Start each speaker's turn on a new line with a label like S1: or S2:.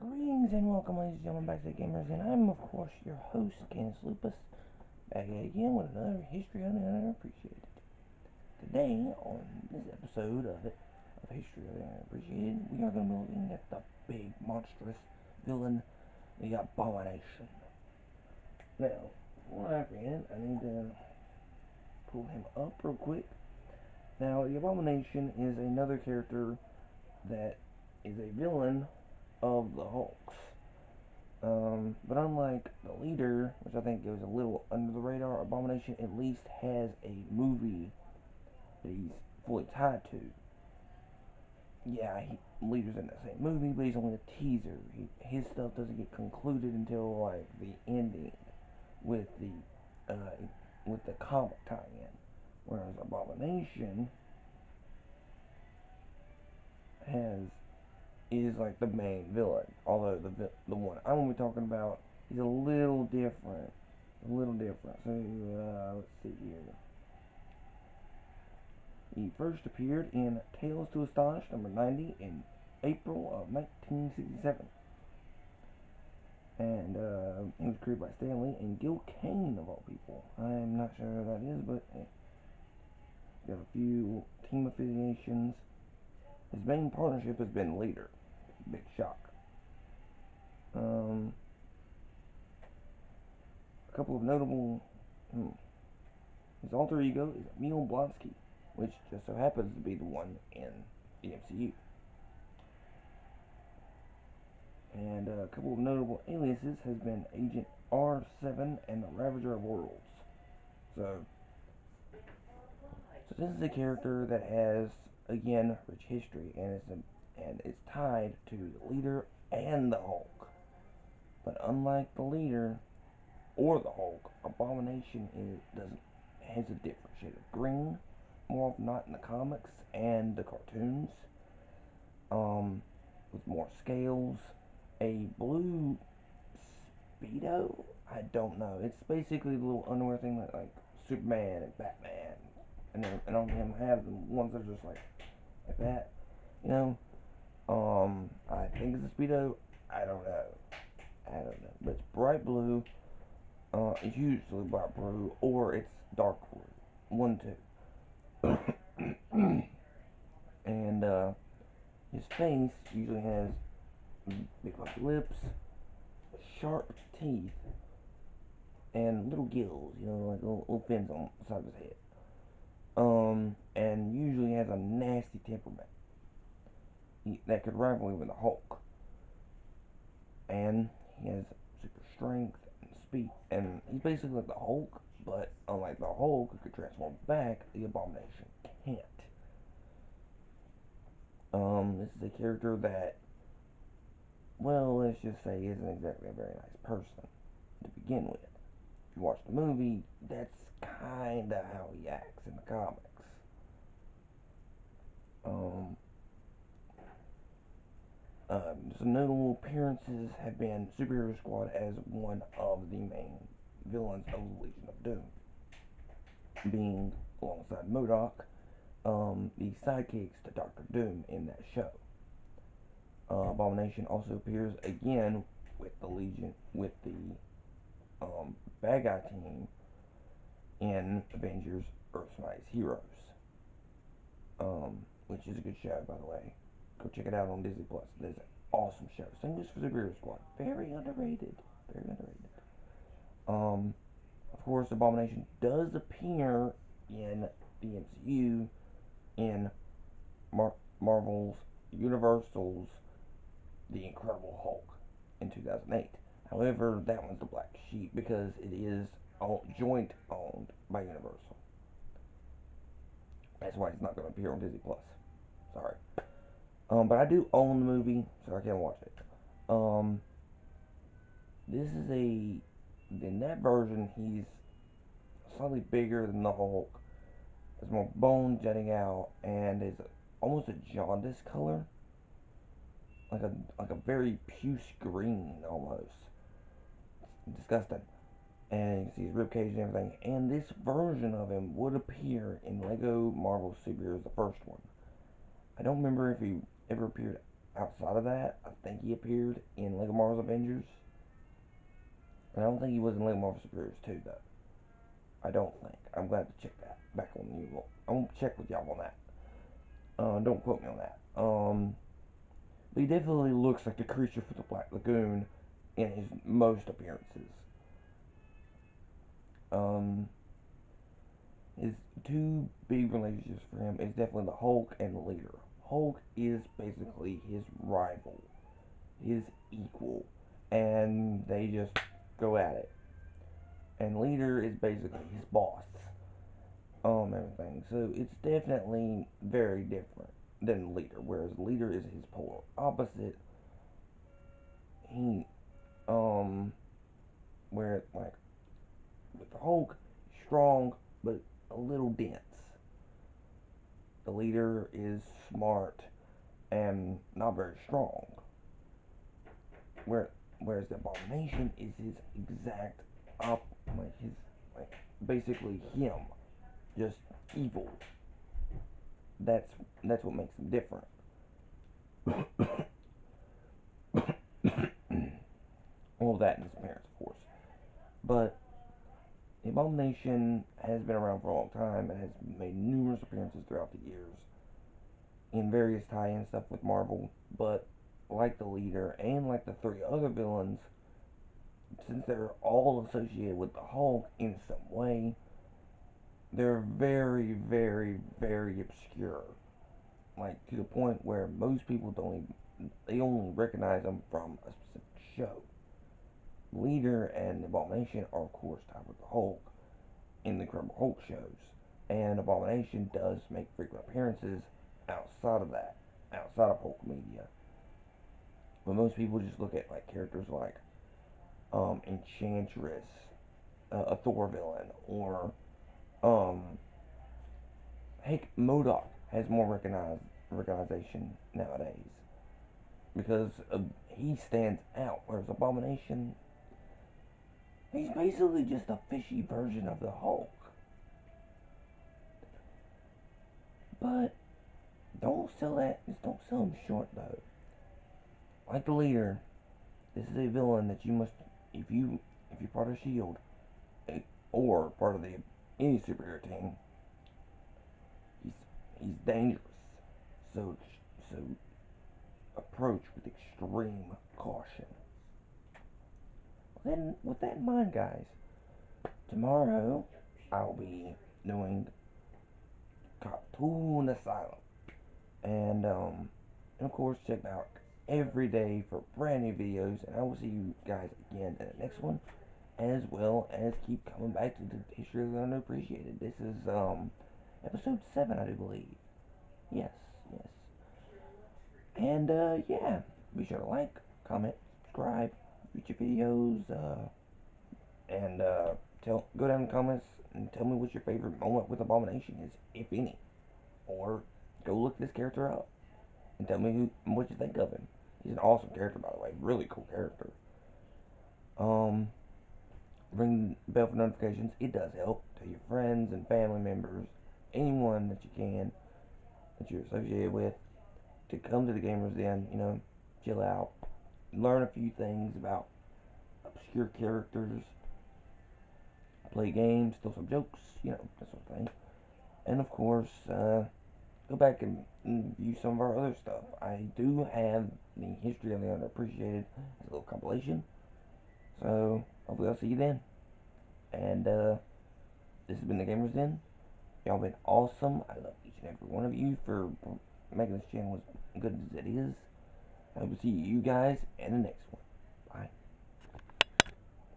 S1: Greetings and welcome, ladies and gentlemen, back to the Gamers, and I'm, of course, your host, Canis Lupus, back again with another History of the Unappreciated. Today, on this episode of History of the Unappreciated, we are going to be looking at the big, monstrous villain, the Abomination. Now, before I begin, I need to pull him up real quick. Now, the Abomination is another character that is a villain of the Hulks. But unlike the leader, which I think goes a little under the radar, Abomination at least has a movie that he's fully tied to. Yeah, leader's in the same movie, but he's only a teaser. His stuff doesn't get concluded until like the ending with uh, the comic tie-in, whereas Abomination has is like the main villain. Although the one I'm gonna be talking about, he's a little different. A little different. So let's see here. He first appeared in Tales to Astonish number 90 in April of 1967. And he was created by Stan Lee and Gil Kane, of all people. I'm not sure who that is, but hey, got a few team affiliations. His main partnership has been Leader. Big shock. Um, a couple of notable. His alter ego is Emil Blonsky, which just so happens to be the one in the MCU. And a couple of notable aliases has been Agent R7 and the Ravager of Worlds. So, so this is a character that has, again, rich history, and it's tied to the leader and the Hulk. But unlike the leader or the Hulk, Abomination doesn't has a different shade of green, more often not in the comics and the cartoons. Um, with more scales, a blue speedo. I don't know. It's basically the little underwear thing that like Superman and Batman and on him have the ones that are just like that. You know. I think it's a speedo. I don't know. I don't know. But it's bright blue. It's usually bright blue or it's dark blue. One two. And his face usually has big puffy lips, sharp teeth, and little gills, like little fins on the side of his head. And usually has a nasty temperament that could rival even the Hulk. And he has super strength and speed, and he's basically like the Hulk, but unlike the Hulk, who could transform back, the Abomination can't. This is a character that, well, let's just say, isn't exactly a very nice person to begin with. If you watch the movie, that's kinda how he acts in the comics. Um, some notable appearances have been Superhero Squad as one of the main villains of the Legion of Doom, being alongside MODOK, the sidekicks to Doctor Doom in that show. Abomination also appears again with the Legion, with the bad guy team in Avengers Earth's Mightiest Heroes, which is a good show, by the way. Go check it out on Disney Plus. It's an awesome show. Same goes for Superhero Squad. Very underrated. Very underrated. Um, of course, Abomination does appear in the MCU in Marvel's Universal's The Incredible Hulk in 2008. However, that one's the black sheep because it is joint owned by Universal. That's why it's not going to appear on Disney Plus. Sorry. But I do own the movie, so I can watch it. Um, this is in that version, he's slightly bigger than the Hulk. There's more bone jutting out, and is almost a jaundice color, like a very puce green almost. It's disgusting. And you can see his ribcage and everything. And this version of him would appear in Lego Marvel Superheroes, the first one. I don't remember if he ever appeared outside of that, I think he appeared in Lego Marvel's Avengers. And I don't think he was in Lego Marvel Superiors 2, though. I don't think. I'm glad to check that back on you. I'm going to check with y'all on that. Don't quote me on that. But he definitely looks like the creature from the Black Lagoon in his most appearances. His two big relationships for him is definitely the Hulk and the Leader. Hulk is basically his rival, his equal, and they just go at it. And Leader is basically his boss. Everything. So it's definitely very different than Leader, whereas Leader is his polar opposite. He, where like with the Hulk, strong but a little dense. The Leader is smart and not very strong. Whereas the Abomination is his exact like basically him, just evil. That's that's what makes them different. All of that in his appearance, of course. But the Abomination has been around for a long time and has made numerous appearances throughout the years in various tie-in stuff with Marvel. But like the Leader and like the three other villains, since they're all associated with the Hulk in some way, they're very, very, very obscure. Like to the point where most people don't even, they only recognize them from a specific show. Leader and Abomination are of course tied with the Hulk in the Incredible Hulk shows, and Abomination does make frequent appearances outside of that, outside of Hulk media. But most people just look at like characters like Enchantress, a Thor villain, or heck, MODOK has more recognition nowadays because he stands out, whereas Abomination, he's basically just a fishy version of the Hulk. But don't sell that. Just don't sell him short though. Like the Leader, this is a villain that you must, if you're part of Shield or part of the any superhero team, he's he's dangerous. So so approach with extreme caution. Then with that in mind, guys, tomorrow I'll be doing Cartoon Asylum, and of course check out every day for brand new videos, and I will see you guys again in the next one, as well as keep coming back to the history of the underappreciated. This is episode 7, I do believe. Yes, yes. And yeah, be sure to like, comment, subscribe, future videos, and go down in the comments and tell me what your favorite moment with Abomination is, if any, or go look this character up and tell me what you think of him. He's an awesome character, by the way, really cool character. Ring the bell for notifications. It does help. Tell your friends and family members, anyone that you can, that you're associated with, to come to the Gamers Den, chill out, learn a few things about obscure characters, play games, tell some jokes, that sort of thing. And of course, go back and view some of our other stuff. I do have the history of the underappreciated as a little compilation. So hopefully I'll see you then. And this has been the Gamers Den. Y'all been awesome. I love each and every one of you for making this channel as good as it is. I hope to see you guys in the next one.